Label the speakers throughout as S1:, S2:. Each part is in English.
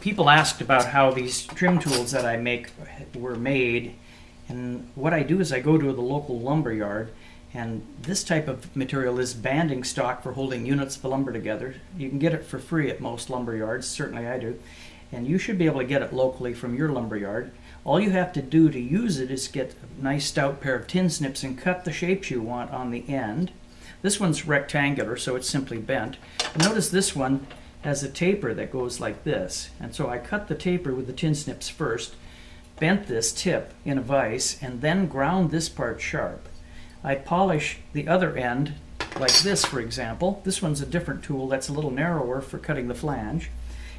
S1: People asked about how these trim tools that I make were made, and what I do is I go to the local lumber yard, and this type of material is banding stock for holding units of lumber together. You can get it for free at most lumber yards, certainly I do, and you should be able to get it locally from your lumber yard. All you have to do to use it is get a nice stout pair of tin snips and cut the shapes you want on the end. This one's rectangular, so it's simply bent. And notice this one has a taper that goes like this, and so I cut the taper with the tin snips first, bent this tip in a vise, and then ground this part sharp. I polish the other end like this, for example. This one's a different tool that's a little narrower for cutting the flange,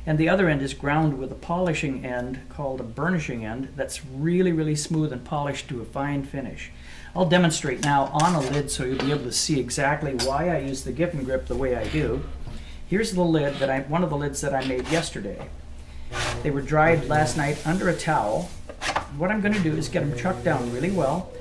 S1: and the other end is ground with a polishing end called a burnishing end that's really, really smooth and polished to a fine finish. I'll demonstrate now on a lid so you'll be able to see exactly why I use the Giffin Grip the way I do. Here's the lid one of the lids that I made yesterday. They were dried last night under a towel. What I'm going to do is get them chucked down really well.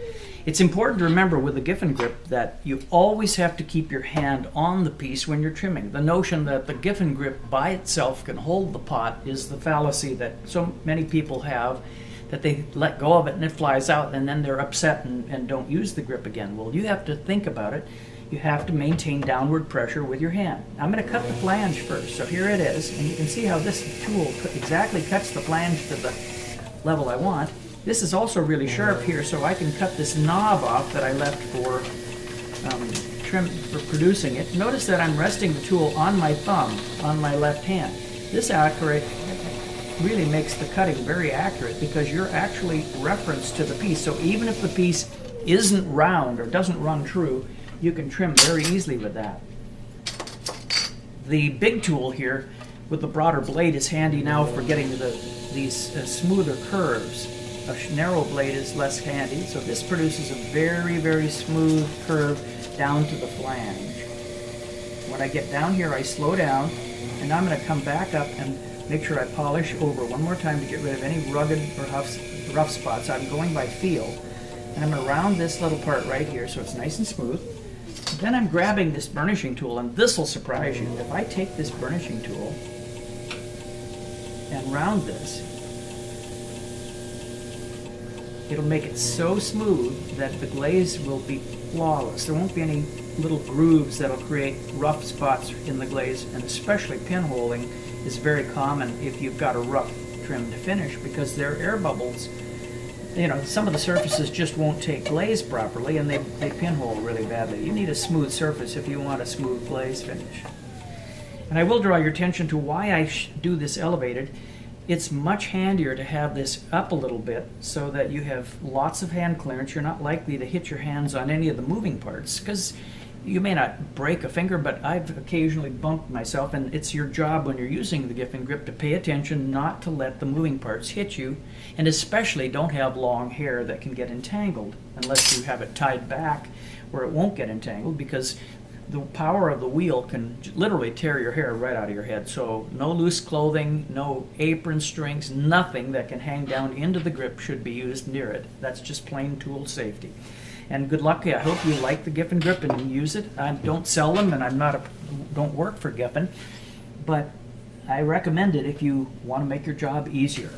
S1: It's important to remember with the Giffin Grip that you always have to keep your hand on the piece when you're trimming. The notion that the Giffin Grip by itself can hold the pot is the fallacy that so many people have, that they let go of it and it flies out and then they're upset and don't use the grip again. Well, you have to think about it. You have to maintain downward pressure with your hand. I'm going to cut the flange first. So here it is, and you can see how this tool exactly cuts the flange to the level I want. This is also really sharp here, so I can cut this knob off that I left for producing it. Notice that I'm resting the tool on my thumb on my left hand. This really makes the cutting very accurate because you're actually referenced to the piece. So even if the piece isn't round or doesn't run true, you can trim very easily with that. The big tool here with the broader blade is handy now for getting to these smoother curves. A narrow blade is less handy, so this produces a very, very smooth curve down to the flange. When I get down here, I slow down, and I'm going to come back up and make sure I polish over one more time to get rid of any rugged or rough spots. I'm going by feel, and I'm going to round this little part right here so it's nice and smooth. Then I'm grabbing this burnishing tool, and this will surprise you. If I take this burnishing tool and round this, it'll make it so smooth that the glaze will be flawless. There won't be any little grooves that'll create rough spots in the glaze, and especially pinholing is very common if you've got a rough trimmed finish because there are air bubbles. You know, some of the surfaces just won't take glaze properly and they pinhole really badly. You need a smooth surface if you want a smooth glaze finish. And I will draw your attention to why I do this elevated. It's much handier to have this up a little bit so that you have lots of hand clearance. You're not likely to hit your hands on any of the moving parts because you may not break a finger, but I've occasionally bumped myself, and it's your job when you're using the Giffin Grip to pay attention not to let the moving parts hit you, and especially don't have long hair that can get entangled unless you have it tied back where it won't get entangled, because the power of the wheel can literally tear your hair right out of your head. So no loose clothing, no apron strings, nothing that can hang down into the grip should be used near it. That's just plain tool safety. And good luck. I hope you like the Giffin Grip and use it. I don't sell them, and don't work for Giffin, but I recommend it if you want to make your job easier.